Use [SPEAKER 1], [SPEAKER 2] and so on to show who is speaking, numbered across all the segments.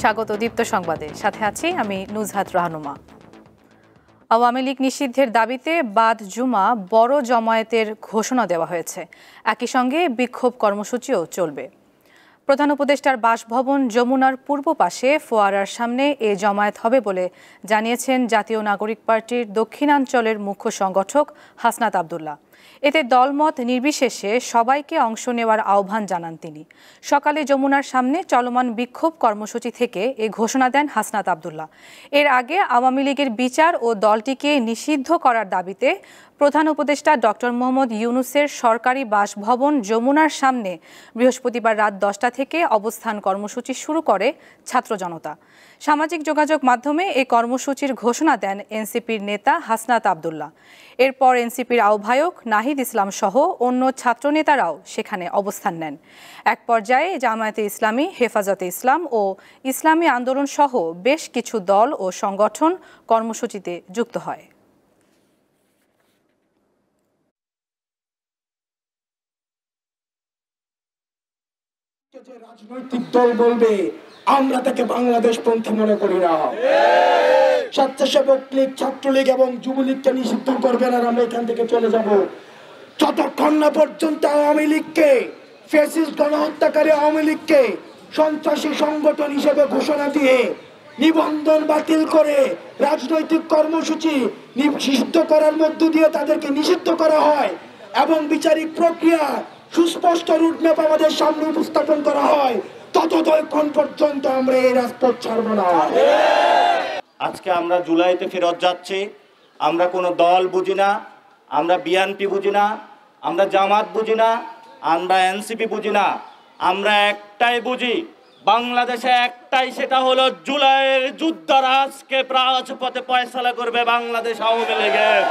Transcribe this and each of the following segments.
[SPEAKER 1] স্বাগত দীপ্ত সংবাদে, সাথে আছি আমি নুজহাত রাহনুমা। আওয়ামী লীগ নিষিদ্ধের দাবিতে বাদ জুমা বড় জমায়েতের ঘোষণা দেওয়া হয়েছে। একই সঙ্গে বিক্ষোভ কর্মসূচিও চলবে। প্রধান উপদেষ্টার বাসভবন যমুনার পূর্ব পাশে ফোয়ারার সামনে এ জমায়েত হবে বলে জানিয়েছেন জাতীয় নাগরিক পার্টির দক্ষিণাঞ্চলের মুখ্য সংগঠক হাসনাত আবদুল্লাহ। এতে দলমত নির্বিশেষে সবাইকে অংশ নেওয়ার আহ্বান জানান তিনি। সকালে যমুনার সামনে চলমান বিক্ষোভ কর্মসূচি থেকে এ ঘোষণা দেন হাসনাত আবদুল্লাহ। এর আগে আওয়ামী লীগের বিচার ও দলটিকে নিষিদ্ধ করার দাবিতে প্রধান উপদেষ্টা ডক্টর মোহাম্মদ ইউনূসের সরকারি বাসভবন যমুনার সামনে বৃহস্পতিবার রাত 10টা থেকে অবস্থান কর্মসূচি শুরু করে ছাত্র জনতা। সামাজিক যোগাযোগ মাধ্যমে এই কর্মসূচির ঘোষণা দেন এনসিপির নেতা হাসনাত আবদুল্লাহ। এরপর এনসিপির আহ্বায়ক নাহিদ ইসলাম সহ অন্য ছাত্রনেতারাও সেখানে অবস্থান নেন। এক পর্যায়ে জামায়াতে ইসলামী, হেফাজতে ইসলাম ও ইসলামী আন্দোলন সহ বেশ কিছু দল ও সংগঠন কর্মসূচিতে যুক্ত হয়।
[SPEAKER 2] যে রাজনৈতিক দল বলবে আমরা তাকে বাংলাদেশ পন্থী মনে করি না। স্বেচ্ছাসেবক লীগ, ছাত্রলীগ এবং যুবলীগকে নিষিদ্ধ করবেন আর আমরা এখান থেকে চলে যাব। যতক্ষণ না পর্যন্ত আওয়ামী লীগকে, ফ্যাসিস্ট গণহত্যাকারী আওয়ামী লীগকে সন্ত্রাসী সংগঠন হিসেবে ঘোষণা দিয়ে নিবন্ধন বাতিল করে রাজনৈতিক কর্মসূচি নিষিদ্ধ করার মধ্য দিয়ে তাদেরকে নিষিদ্ধ করা হয় এবং বিচারিক প্রক্রিয়া সুস্পষ্ট রুটম্যাপ আমাদের সামনে উপস্থাপন করা হয়, ততক্ষণ পর্যন্ত আমরা এই রাজপথ ছাড়ব না।
[SPEAKER 3] আজকে আমরা জুলাইতে ফেরত যাচ্ছি। আমরা কোনো দল বুঝি না, আমরা বিএনপি বুঝি না, আমরা জামাত বুঝি না, আমরা এনসিপি বুঝি না। আমরা একটাই বুঝি, বাংলাদেশে একটাই, সেটা হলো জুলাইয়ের যুদ্ধরাজকে রাজপথে ফয়সালা করবে বাংলাদেশ আওয়ামী লীগের।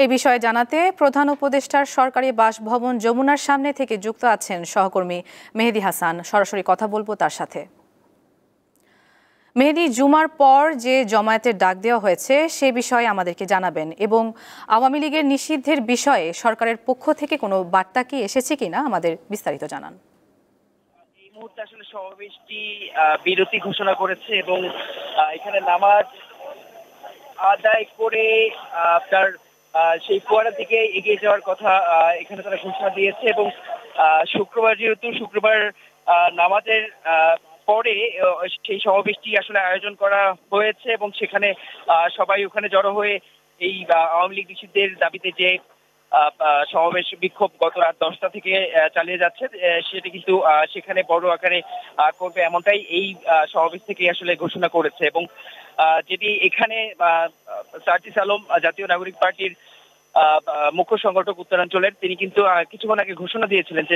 [SPEAKER 1] এ বিষয়ে জানাতে প্রধান উপদেষ্টার সরকারি বাসভবন যমুনার সামনে থেকে যুক্ত আছেন সহকর্মী মেহেদী হাসান। সরাসরি কথা বলবো তার সাথে। মেহেদী, জুমার পর যে জমায়েতের ডাক দেওয়া হয়েছে সে বিষয়ে আমাদেরকে জানাবেন এবং আওয়ামী লীগের নিষিদ্ধের বিষয়ে সরকারের পক্ষ থেকে কোনো বার্তা কি এসেছে কিনা আমাদের বিস্তারিত জানান।
[SPEAKER 4] এই মুহূর্তে আসলে সমাবেশটি বিরতি ঘোষণা করেছে এবং এখানে নামাজ আদায় করে আপনার সেই ফোয়ারার দিকে এগিয়ে যাওয়ার কথা এখানে তারা ঘোষণা দিয়েছে এবং শুক্রবার, যেহেতু শুক্রবার নামাজের পরে সেই সমাবেশটি আসলে আয়োজন করা হয়েছে এবং সেখানে সবাই ওখানে জড়ো হয়ে এই আওয়ামী লীগ নিষিদ্ধের দাবিতে যে সমাবেশ বিক্ষোভ গত রাত 10টা থেকে চালিয়ে যাচ্ছে সেটা কিন্তু সেখানে বড় আকারে করবে এমনটাই এই সমাবেশ থেকে আসলে ঘোষণা করেছে। এবং যেটি এখানে সার্জিস আলম, জাতীয় নাগরিক পার্টির মুখ্য সংগঠক উত্তরাঞ্চলের, তিনি কিন্তু কিছুক্ষণ আগে ঘোষণা দিয়েছিলেন যে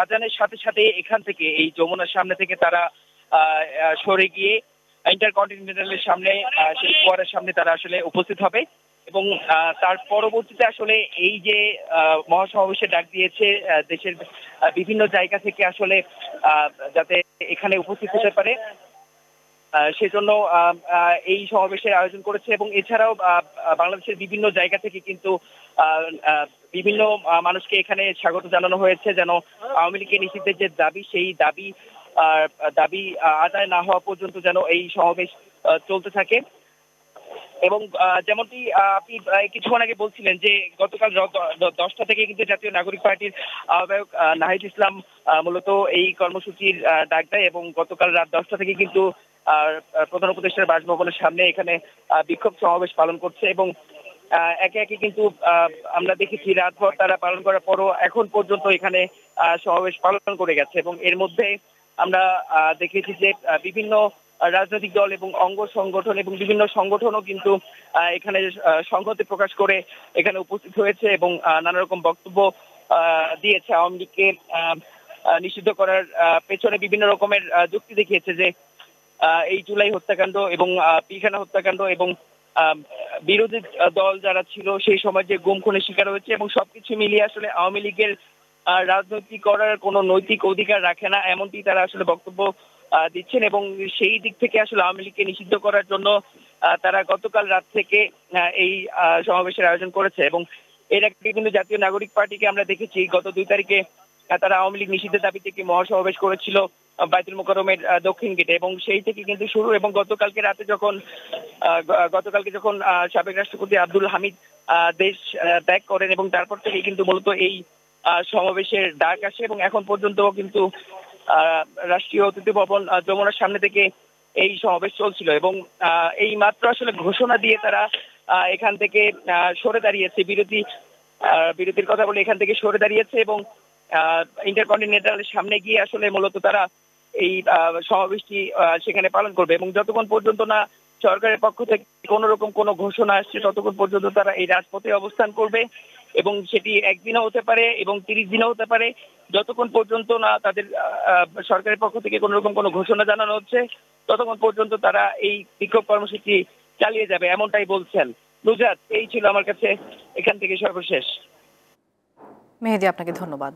[SPEAKER 4] আজানের সাথে সাথে এখান থেকে এই যমুনার সামনে থেকে তারা সরে গিয়ে ইন্টারকন্টিনেন্টালের সামনে, সেই ফোয়ারার সামনে তারা আসলে উপস্থিত হবে এবং তার পরবর্তীতে আসলে এই যে মহাসমাবেশের ডাক দিয়েছে দেশের বিভিন্ন জায়গা থেকে আসলে যাতে এখানে উপস্থিত হতে পারে সেজন্য এই সমাবেশের আয়োজন করেছে। এবং এছাড়াও বাংলাদেশের বিভিন্ন জায়গা থেকে কিন্তু বিভিন্ন মানুষকে এখানে স্বাগত জানানো হয়েছে যেন আওয়ামী লীগের নিষিদ্ধের যে দাবি, সেই দাবি আদায় না হওয়া পর্যন্ত যেন এই সমাবেশ চলতে থাকে। এবং যেমনটি আপনি কিছুক্ষণ আগে বলছিলেন যে গতকাল 10টা থেকে কিন্তু জাতীয় নাগরিক পার্টির আহ্বায়ক নাহিদ ইসলাম মূলত এই কর্মসূচির ডাক দেয় এবং গতকাল রাত 10টা থেকে কিন্তু প্রধান উপদেষ্টার বাসভবনের সামনে এখানে বিক্ষোভ সমাবেশ পালন করছে এবং একে একে কিন্তু আমরা দেখেছি রাতভর তারা পালন করার পরও এখন পর্যন্ত এখানে সমাবেশ পালন করে গেছে। এবং এর মধ্যে আমরা দেখেছি যে বিভিন্ন রাজনৈতিক দল এবং অঙ্গ সংগঠন এবং বিভিন্ন সংগঠনও কিন্তু এখানে সংহতি প্রকাশ করে এখানে উপস্থিত হয়েছে এবং নানা রকম বক্তব্য দিয়েছে। আওয়ামী লীগকে নিষিদ্ধ করার পেছনে বিভিন্ন রকমের যুক্তি দেখিয়েছে যে এই জুলাই হত্যাকাণ্ড এবং পিলখানা হত্যাকাণ্ড এবং বিরোধী দল যারা ছিল সেই সময় যে গুম খুনের শিকার হয়েছে এবং সবকিছু মিলিয়ে আসলে আওয়ামী লীগের রাজনীতি করার কোনো নৈতিক অধিকার রাখে না, এমনটি তারা আসলে বক্তব্য দিচ্ছেন। এবং সেই দিক থেকে আসলে আওয়ামী লীগকে নিষিদ্ধ করার জন্য তারা গতকাল রাত থেকে এই সমাবেশের আয়োজন করেছে। এবং এর আগে কিন্তু জাতীয় নাগরিক পার্টিকে আমরা দেখেছি গত 2 তারিখে তারা আওয়ামী লীগ নিষিদ্ধের দাবিতে একটি মহাসমাবেশ করেছিল বায়তুল মোকাররমের দক্ষিণ গেটে, এবং সেই থেকে কিন্তু শুরু। এবং গতকালকে যখন সাবেক রাষ্ট্রপতি আব্দুল হামিদ দেশ ত্যাগ করেন, এবং তারপর থেকে কিন্তু মূলত এই সমাবেশের ডাক আসে, এবং এখন পর্যন্ত কিন্তু রাষ্ট্রীয় অতিথি ভবন যমুনার সামনে থেকে এই সমাবেশ চলছিল। এবং এই মাত্র আসলে ঘোষণা দিয়ে তারা এখান থেকে সরে দাঁড়িয়েছে, বিরতির কথা বলে এখান থেকে সরে দাঁড়িয়েছে, এবং ইন্টারকন্টিনেন্টালের সামনে গিয়ে আসলে মূলত তারা এই সমাবেশটি সেখানে পালন করবে। এবং যতক্ষণ পর্যন্ত না সরকারের পক্ষ থেকে কোন রকম কোনো ঘোষণা আসছে, ততক্ষণ পর্যন্ত তারা এই রাজপথে অবস্থান করবে, এবং সেটি একদিনও হতে পারে এবং 30 দিনও হতে পারে। যতক্ষণ পর্যন্ত না তাদের সরকারের পক্ষ থেকে কোন রকম কোনো ঘোষণা জানানো হচ্ছে, ততক্ষণ পর্যন্ত তারা এই বিক্ষোভ কর্মসূচি চালিয়ে যাবে, এমনটাই বলছেন। নুজাত, এই ছিল আমার কাছে এখান থেকে সর্বশেষ।
[SPEAKER 1] মেহেদী, আপনাকে ধন্যবাদ।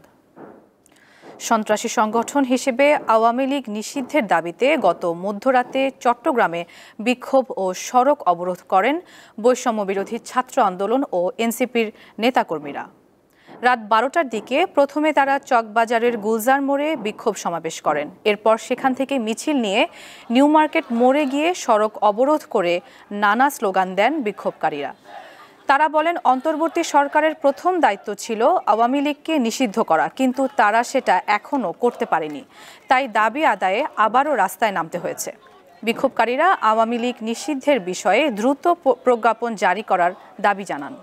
[SPEAKER 1] সন্ত্রাসী সংগঠন হিসেবে আওয়ামী লীগ নিষিদ্ধের দাবিতে গত মধ্যরাতে চট্টগ্রামে বিক্ষোভ ও সড়ক অবরোধ করেন বৈষম্য বিরোধী ছাত্র আন্দোলন ও এনসিপির নেতাকর্মীরা। রাত 12টার দিকে প্রথমে তারা চকবাজারের গুলজার মোড়ে বিক্ষোভ সমাবেশ করেন। এরপর সেখান থেকে মিছিল নিয়ে নিউ মার্কেট মোড়ে গিয়ে সড়ক অবরোধ করে নানা স্লোগান দেন বিক্ষোভকারীরা। তারা বলেন, অন্তর্বর্তী সরকারের প্রথম দায়িত্ব ছিল আওয়ামী লীগকে নিষিদ্ধ করা, কিন্তু তারা সেটা এখনও করতে পারেনি। তাই দাবি আদায়ে আবারও রাস্তায় নামতে হয়েছে। বিক্ষোভকারীরা আওয়ামী লীগ নিষিদ্ধের বিষয়ে দ্রুত প্রজ্ঞাপন জারি করার দাবি জানান।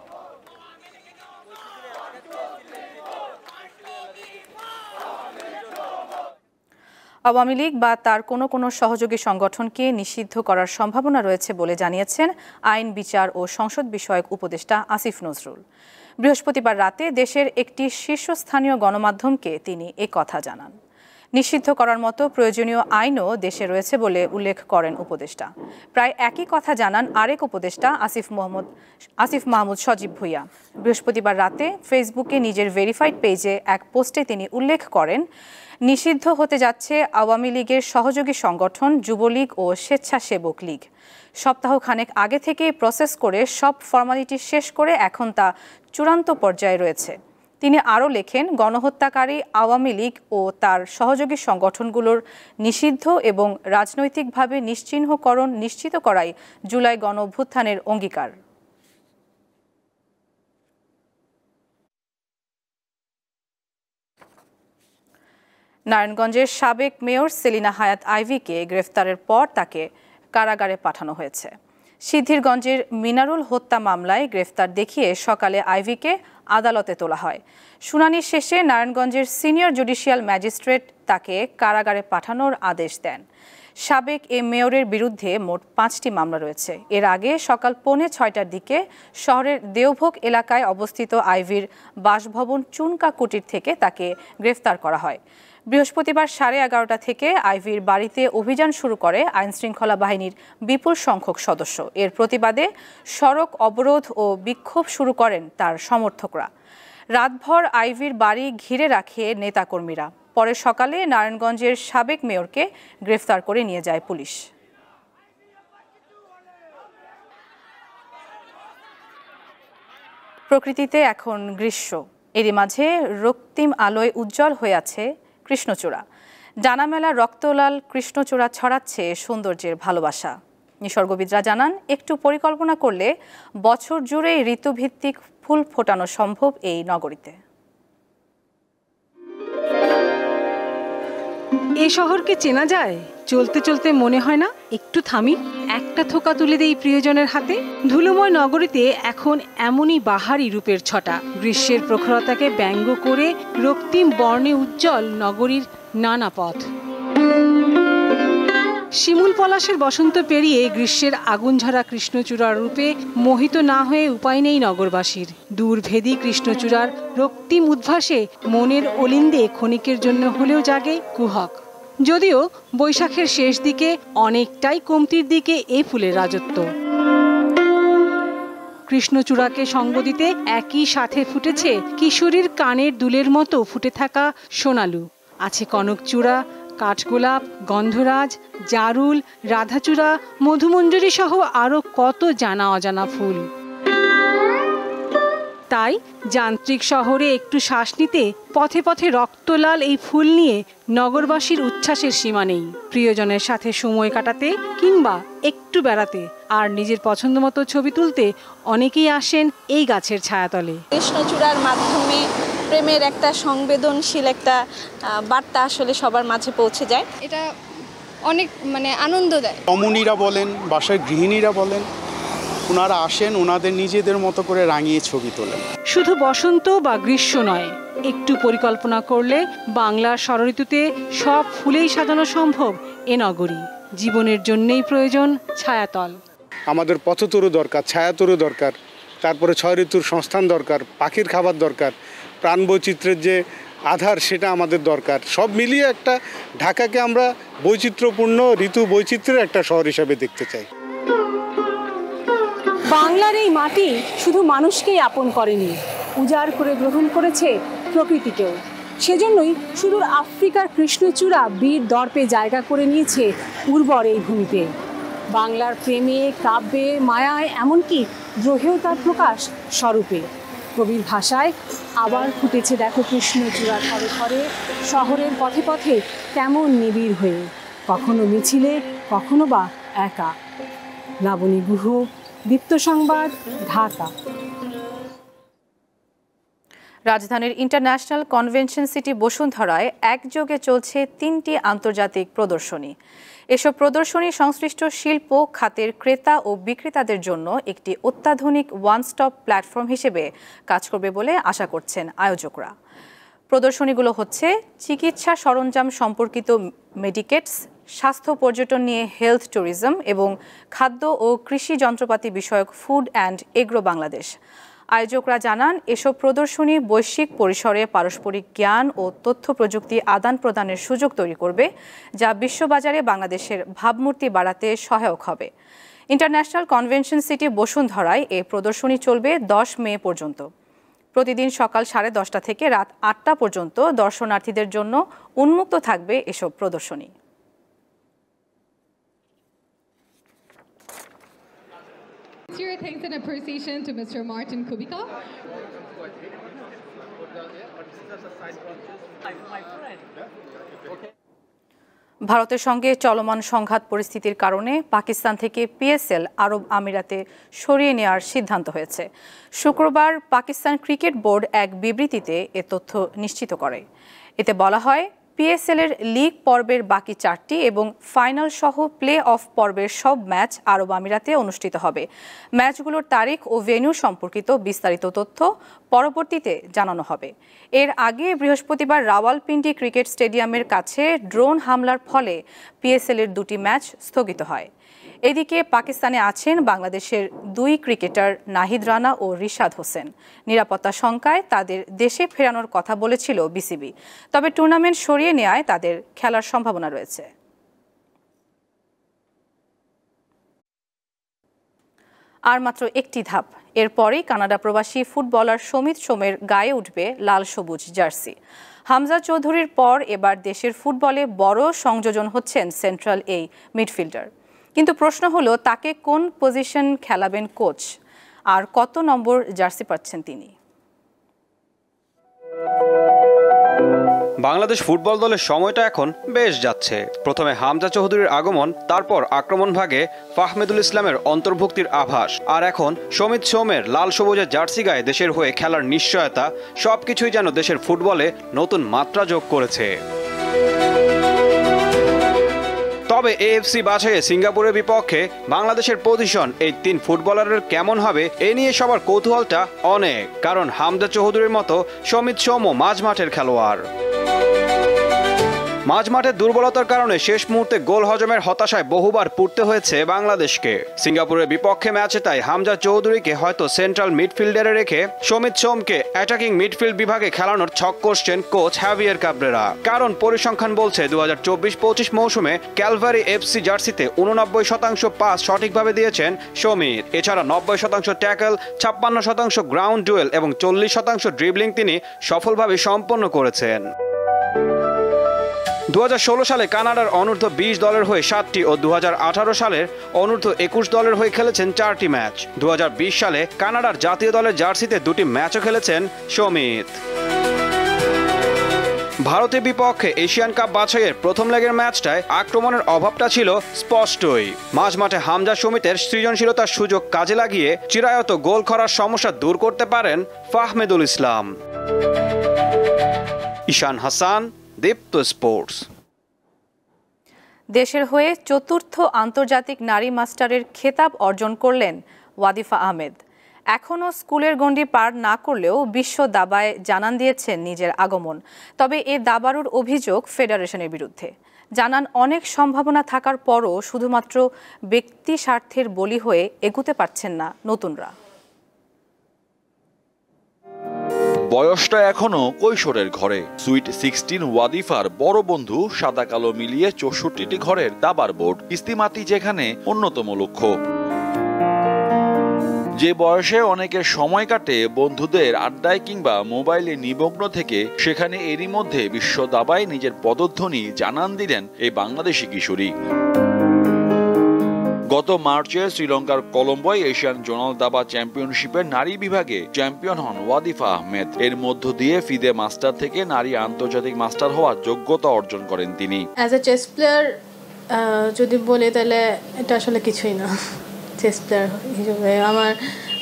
[SPEAKER 1] আওয়ামী লীগ বা তার কোনো সহযোগী সংগঠনকে নিষিদ্ধ করার সম্ভাবনা রয়েছে বলে জানিয়েছেন আইন, বিচার ও সংসদ বিষয়ক উপদেষ্টা আসিফ নজরুল। বৃহস্পতিবার রাতে দেশের একটি শীর্ষস্থানীয় গণমাধ্যমকে তিনি কথা জানান। নিষিদ্ধ করার মতো প্রয়োজনীয় আইনও দেশে রয়েছে বলে উল্লেখ করেন উপদেষ্টা। প্রায় একই কথা জানান আরেক উপদেষ্টা আসিফ মাহমুদ সজীব ভুইয়া। বৃহস্পতিবার রাতে ফেসবুকে নিজের ভেরিফাইড পেজে এক পোস্টে তিনি উল্লেখ করেন, নিষিদ্ধ হতে যাচ্ছে আওয়ামী লীগের সহযোগী সংগঠন যুবলীগ ও স্বেচ্ছাসেবক লীগ। সপ্তাহখানেক আগে থেকে প্রসেস করে সব ফর্মালিটি শেষ করে এখন তা চূড়ান্ত পর্যায়ে রয়েছে। তিনি আরও লেখেন, গণহত্যাকারী আওয়ামী লীগ ও তার সহযোগী সংগঠনগুলোর নিষিদ্ধ এবং রাজনৈতিকভাবে নিশ্চিহ্নকরণ নিশ্চিত করাই জুলাই গণঅভ্যুত্থানের অঙ্গীকার। নারায়ণগঞ্জের সাবেক মেয়র সেলিনা হায়াৎ আইভীকে গ্রেফতারের পর তাকে কারাগারে পাঠানো হয়েছে। সিদ্ধিরগঞ্জের মিনারুল হত্যা মামলায় গ্রেফতার দেখিয়ে সকালে আইভীকে আদালতে তোলা হয়। শুনানি শেষে নারায়ণগঞ্জের সিনিয়র জুডিশিয়াল ম্যাজিস্ট্রেট তাকে কারাগারে পাঠানোর আদেশ দেন। সাবেক এ মেয়রের বিরুদ্ধে মোট 5টি মামলা রয়েছে। এর আগে সকাল 5:45টার দিকে শহরের দেওভোগ এলাকায় অবস্থিত আইভীর বাসভবন চুনকা কুটির থেকে তাকে গ্রেফতার করা হয়। বৃহস্পতিবার 11:30টা থেকে আইভীর বাড়িতে অভিযান শুরু করে আইনশৃঙ্খলা বাহিনীর বিপুল সংখ্যক সদস্য। এর প্রতিবাদে সড়ক অবরোধ ও বিক্ষোভ শুরু করেন তার সমর্থকরা। রাতভর আইভীর বাড়ি ঘিরে রাখে নেতাকর্মীরা। পরে সকালে নারায়ণগঞ্জের সাবেক মেয়রকে গ্রেফতার করে নিয়ে যায় পুলিশ। প্রকৃতিতে এখন গ্রীষ্ম, এরই মাঝে রক্তিম আলোয় উজ্জ্বল হয়ে আছে কৃষ্ণচূড়া। ডানামেলা রক্তলাল কৃষ্ণচূড়া ছড়াচ্ছে সৌন্দর্যের ভালোবাসা। নিসর্গবিদরা জানান, একটু পরিকল্পনা করলে বছর জুড়েই ঋতুভিত্তিক ফুল ফোটানো সম্ভব এই নগরীতে।
[SPEAKER 5] এ শহরকে চেনা যায়? চলতে চলতে মনে হয় না একটু থামি, একটা থোকা তুলে দেই প্রিয়জনের হাতে। ধুলোময় নগরীতে এখন এমনই বাহারি রূপের ছটা। গ্রীষ্মের প্রখরতাকে ব্যঙ্গ করে রক্তিম বর্ণে উজ্জ্বল নগরীর নানা পথ। শিমুল পলাশের বসন্ত পেরিয়ে গ্রীষ্মের আগুনঝরা কৃষ্ণচূড়ার রূপে মোহিত না হয়ে উপায় নেই নগরবাসীর। দূরভেদী কৃষ্ণচূড়ার রক্তিম উদ্ভাসে মনের অলিন্দে ক্ষণিকের জন্য হলেও জাগে কুহক। যদিও বৈশাখের শেষ দিকে অনেকটাই কমতির দিকে এই ফুলের রাজত্ব। কৃষ্ণচূড়াকে সঙ্গ দিতে একই সাথে ফুটেছে কিশোরীর কানের দুলের মতো ফুটে থাকা সোনালু, আছে কনকচূড়া, কাঠগোলাপ, গন্ধরাজ, জারুল, রাধাচূড়া, মধুমঞ্জরি সহ আরো কত জানা অজানা ফুল। তাই যান্ত্রিক শহরে একটু শ্বাস নিতে পথে পথে রক্তলাল এই ফুল নিয়ে নগরবাসীর উচ্ছ্বাসের সীমা নেই। প্রিয়জনের সাথে সময় কাটাতে কিংবা একটু বেড়াতে আর নিজের পছন্দ মতো ছবি তুলতে অনেকেই আসেন এই গাছের ছায়াতলে।
[SPEAKER 6] কৃষ্ণচূড়ার মাধ্যমে প্রেমের একটা সংবেদনশীল একটা বার্তা আসলে সবার মাঝে পৌঁছে যায়।
[SPEAKER 7] এটা অনেক আনন্দ দেয়।
[SPEAKER 8] রমণীরা বলেন, বাসার গৃহিণীরা বলেন, ওনারা আসেন, ওনাদের নিজেদের মতো করে রাঙিয়ে ছবি তোলেন।
[SPEAKER 5] শুধু বসন্ত বা গ্রীষ্ম নয়, একটু পরিকল্পনা করলে বাংলার ষড়ঋতুতে সব ফুলেই সাজানো সম্ভব এ নগরী। জীবনের জন্যই প্রয়োজন ছায়াতল।
[SPEAKER 8] আমাদের পথতরু দরকার, ছায়াতরু দরকার, তারপরে 6 ঋতুর সংস্থান দরকার, পাখির খাবার দরকার, প্রাণ বৈচিত্র্যের যে আধার সেটা আমাদের দরকার। সব মিলিয়ে একটা ঢাকাকে আমরা বৈচিত্র্যপূর্ণ ঋতু বৈচিত্র্যের একটা শহর হিসাবে দেখতে চাই।
[SPEAKER 5] বাংলার এই মাটি শুধু মানুষকেই আপন করেনি, উজাড় করে গ্রহণ করেছে প্রকৃতিকেও। সেজন্যই সুদূর আফ্রিকার কৃষ্ণচূড়া বীর দর্পে জায়গা করে নিয়েছে উর্বর এই ভূমিতে। বাংলার প্রেমে, কাব্যে, মায়ায়, এমনকি দ্রোহেও তার প্রকাশ স্বরূপে। কবির ভাষায় আবার ফুটেছে দেখো কৃষ্ণচূড়া ঘরে ঘরে, শহরের পথে পথে কেমন নিবিড় হয়ে, কখনো মিছিলে, কখনো বা একা। লাবণী গুহ, দীপ্ত সংবাদ, ঢাকা।
[SPEAKER 1] রাজধানীর ইন্টারন্যাশনাল কনভেনশন সিটি বসুন্ধরায় একযোগে চলছে 3টি আন্তর্জাতিক প্রদর্শনী। এসব প্রদর্শনী সংশ্লিষ্ট শিল্প খাতের ক্রেতা ও বিক্রেতাদের জন্য একটি অত্যাধুনিক ওয়ান স্টপ প্ল্যাটফর্ম হিসেবে কাজ করবে বলে আশা করছেন আয়োজকরা। প্রদর্শনীগুলো হচ্ছে চিকিৎসা সরঞ্জাম সম্পর্কিত মেডিকেটস, স্বাস্থ্য পর্যটন নিয়ে হেলথ ট্যুরিজম এবং খাদ্য ও কৃষি যন্ত্রপাতি বিষয়ক ফুড অ্যান্ড এগ্রো বাংলাদেশ। আয়োজকরা জানান, এসব প্রদর্শনী বৈশ্বিক পরিসরে পারস্পরিক জ্ঞান ও তথ্য প্রযুক্তি আদান প্রদানের সুযোগ তৈরি করবে, যা বিশ্ববাজারে বাংলাদেশের ভাবমূর্তি বাড়াতে সহায়ক হবে। ইন্টারন্যাশনাল কনভেনশন সিটি বসুন্ধরায় এই প্রদর্শনী চলবে 10 মে পর্যন্ত। প্রতিদিন সকাল 10:30 থেকে রাত 8টা পর্যন্ত দর্শনার্থীদের জন্য উন্মুক্ত থাকবে এসব প্রদর্শনী।
[SPEAKER 9] Sincere thanks and appreciation to Mr. Martin Kubica.
[SPEAKER 1] ভারতের সঙ্গে চলমান সংঘাত পরিস্থিতির কারণে পাকিস্তান থেকে পিএসএল আরব আমিরাতে সরিয়ে নেওয়ার সিদ্ধান্ত হয়েছে। শুক্রবার পাকিস্তান ক্রিকেট বোর্ড এক বিবৃতিতে এ তথ্য নিশ্চিত করে। এতে বলা হয়, পিএসএল এর লিগ পর্বের বাকি 4টি এবং ফাইনাল সহ প্লে অফ পর্বের সব ম্যাচ আরব আমিরাতে অনুষ্ঠিত হবে। ম্যাচগুলোর তারিখ ও ভেন্যু সম্পর্কিত বিস্তারিত তথ্য পরবর্তীতে জানানো হবে। এর আগে বৃহস্পতিবার রাওয়ালপিন্ডি ক্রিকেট স্টেডিয়ামের কাছে ড্রোন হামলার ফলে পিএসএল এর 2টি ম্যাচ স্থগিত হয়। এদিকে পাকিস্তানে আছেন বাংলাদেশের 2 ক্রিকেটার নাহিদ রানা ও রিশাদ হোসেন। নিরাপত্তা শঙ্কায় তাদের দেশে ফেরানোর কথা বলেছিল বিসিবি, তবে টুর্নামেন্ট সরিয়ে নেওয়ায় তাদের খেলার সম্ভাবনা রয়েছে। আর মাত্র একটি ধাপ, এরপরেই কানাডা প্রবাসী ফুটবলার সমিত সোমের গায়ে উঠবে লাল সবুজ জার্সি। হামজা চৌধুরীর পর এবার দেশের ফুটবলে বড় সংযোজন হচ্ছেন সেন্ট্রাল এই মিডফিল্ডার। কিন্তু প্রশ্ন হলো, তাকে কোন পজিশন খেলাবেন কোচ, আর কত নম্বর জার্সি পাচ্ছেন তিনি?
[SPEAKER 10] বাংলাদেশ ফুটবল দলের সময়টা এখন বেশ যাচ্ছে। প্রথমে হামজা চৌধুরীর আগমন, তারপর আক্রমণ ভাগে ফাহমিদুল ইসলামের অন্তর্ভুক্তির আভাস, আর এখন সমিত সোমের লাল সবুজের জার্সি গায়ে দেশের হয়ে খেলার নিশ্চয়তা, সবকিছুই যেন দেশের ফুটবলে নতুন মাত্রা যোগ করেছে। তবে এএফসি বাছাইয়ে সিঙ্গাপুরের বিপক্ষে বাংলাদেশের পজিশন এই 3 ফুটবলারের কেমন হবে, এ নিয়ে সবার কৌতূহলটা অনেক। কারণ হামজা চৌধুরীর মতো সমিত সোমও মাঝমাঠের খেলোয়াড়। মাঝমাঠের দুর্বলতার কারণে শেষ মুহূর্তে গোল হজমের হতাশায় বহুবার পড়তে হয়েছে বাংলাদেশকে। সিঙ্গাপুরের বিপক্ষে ম্যাচে তাই হামজা চৌধুরীকে হয়তো সেন্ট্রাল মিডফিল্ডারে রেখে সমিত সোমকে অ্যাটাকিং মিডফিল্ড বিভাগে খেলানোর ছক কষছেন কোচ হ্যাভিয়ার কাবরেরা। কারণ পরিসংখ্যান বলছে 2024-25 মৌসুমে ক্যালভারি এফসি জার্সিতে 89% পাস সঠিকভাবে দিয়েছেন সমিত। এছাড়া 90% ট্যাকল, 56% গ্রাউন্ড ডুয়েল এবং 40% ড্রিবলিং তিনি সফলভাবে সম্পন্ন করেছেন। 2016 সালে কানাডার অনূর্ধ্ব 20 দলের হয়ে 7টি ও 2018 সালের অনূর্ধ্ব 21 দলের হয়ে খেলেছেন 4টি ম্যাচ। 2020 সালে কানাডার জাতীয় দলের জার্সিতে 2টি ম্যাচও খেলেছেন সমিত। ভারতের বিপক্ষে এশিয়ান কাপ বাছাইয়ের প্রথম লেগের ম্যাচটায় আক্রমণের অভাবটা ছিল স্পষ্টই। মাঝমাঠে হামজা সমিতের সৃজনশীলতার সুযোগ কাজে লাগিয়ে চিরায়ত গোল করার সমস্যা দূর করতে পারেন ফাহমেদুল ইসলাম। ঈশান হাসান, দীপ্ত স্পোর্টস।
[SPEAKER 1] দেশের হয়ে চতুর্থ আন্তর্জাতিক নারী মাস্টারের খেতাব অর্জন করলেন ওয়াদিফা আহমেদ। এখনও স্কুলের গণ্ডি পার না করলেও বিশ্ব দাবায় জানান দিয়েছেন নিজের আগমন। তবে এ দাবারুর অভিযোগ ফেডারেশনের বিরুদ্ধে। জানান অনেক সম্ভাবনা থাকার পরও শুধুমাত্র ব্যক্তি স্বার্থের বলি হয়ে এগুতে পারছেন না নতুনরা।
[SPEAKER 11] বয়সটা এখনো কৈশোরের ঘরে। সুইট 16 ওয়াদিফার বড় বন্ধু সাদা কালো মিলিয়ে 64টি ঘরের দাবার বোর্ড, কিস্তিমাতি যেখানে অন্যতম লক্ষ্য। যে বয়সে অনেকের সময় কাটে বন্ধুদের আড্ডায় কিংবা মোবাইলে নিমগ্ন থেকে, সেখানে এরই মধ্যে বিশ্ব দাবায় নিজের পদধ্বনি জানান দিলেন এই বাংলাদেশি কিশোরী। গত মার্চে শ্রীলঙ্কার কলম্বোয় এশিয়ান জোনাল দাবা চ্যাম্পিয়নশিপের নারী বিভাগে চ্যাম্পিয়ন হন ওয়াদিফা আহমেদ। এর মধ্য দিয়ে ফিদে মাস্টার থেকে নারী আন্তর্জাতিক মাস্টার হওয়ার যোগ্যতা অর্জন করেন তিনি।
[SPEAKER 12] অ্যাজ এ চেস প্লেয়ার যদি বলি তাহলে এটা আসলে কিছুই না। চেস প্লেয়ার হিসেবে আমার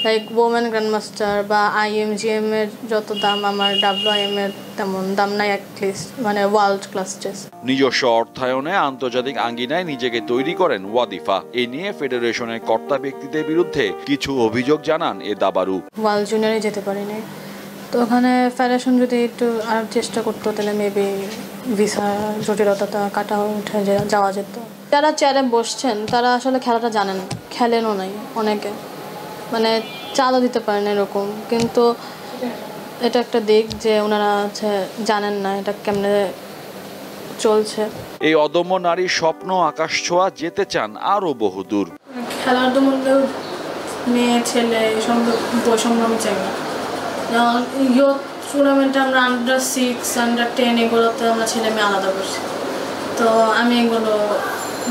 [SPEAKER 12] লাইক ওমেন গ্র্যান্ডমাস্টার বা IMGM এর যত দাম, আমার WIM এর তেমন দাম নাই অ্যাটলিস্ট, মানে ওয়ার্ল্ড ক্লাস চেস।
[SPEAKER 11] নিজস্ব অর্থায়নে আন্তর্জাতিক আঙ্গিনায় নিজেকে তৈরি করেন ওয়াদিফা। এ নিয়ে ফেডারেশনের কর্তা ব্যক্তিদের বিরুদ্ধে কিছু অভিযোগ জানান এ দাবারু।
[SPEAKER 12] ওয়ার্ল্ড জুনিয়রে যেতে পারিনি, তো ওখানে ফেডারেশন যদি একটু আর চেষ্টা করতো তাহলে মেবি ভিসা জটিলতাটা কাটা উঠে যাওয়া যেত। যারা চেয়ারে বসছেন তারা আসলে খেলাটা জানেন, খেলেনও নাই অনেকে, মানে চালও দিতে পারেন এরকম। কিন্তু এটা একটা দিক যে ওনারা জানেন না এটা কেমনে চলছে।
[SPEAKER 11] এই অদম্য নারীর স্বপ্ন আকাশ ছোঁয়া, যেতে চান আরো বহুদূর।
[SPEAKER 12] খেলার মধ্যে মেয়ে ছেলে বৈষম্য আমি চাই না। ইয়ুথ টুর্নামেন্টে আমরা under-6, under-10 এগুলোতে আমরা ছেলে মেয়ে আলাদা করছি, তো আমি এগুলো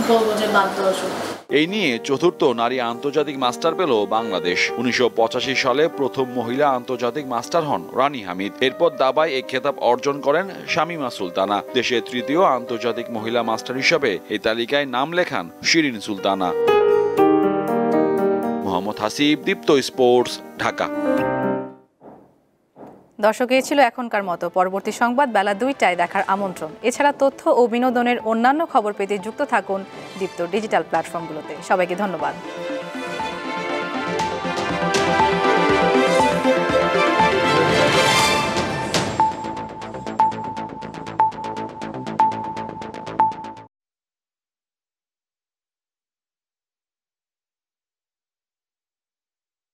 [SPEAKER 12] বলবো যে বাদ দেওয়া শুরু।
[SPEAKER 11] এই নিয়ে চতুর্থ নারী আন্তর্জাতিক মাস্টার পেল বাংলাদেশ। 1985 সালে প্রথম মহিলা আন্তর্জাতিক মাস্টার হন রানী হামিদ। এরপর দাবায় এই খেতাব অর্জন করেন শামিমা সুলতানা। দেশের তৃতীয় আন্তর্জাতিক মহিলা মাস্টার হিসেবে এই তালিকায় নাম লেখান শিরিন সুলতানা। মোহাম্মদ হাসিব, দীপ্ত স্পোর্টস, ঢাকা।
[SPEAKER 1] দর্শক, এই ছিল এখনকার মতো। পরবর্তী সংবাদ বেলা 2টায় দেখার আমন্ত্রণ। এছাড়া তথ্য ও বিনোদনের অন্যান্য খবর পেতে যুক্ত থাকুন দীপ্ত ডিজিটাল প্ল্যাটফর্মগুলোতে। সবাইকে ধন্যবাদ।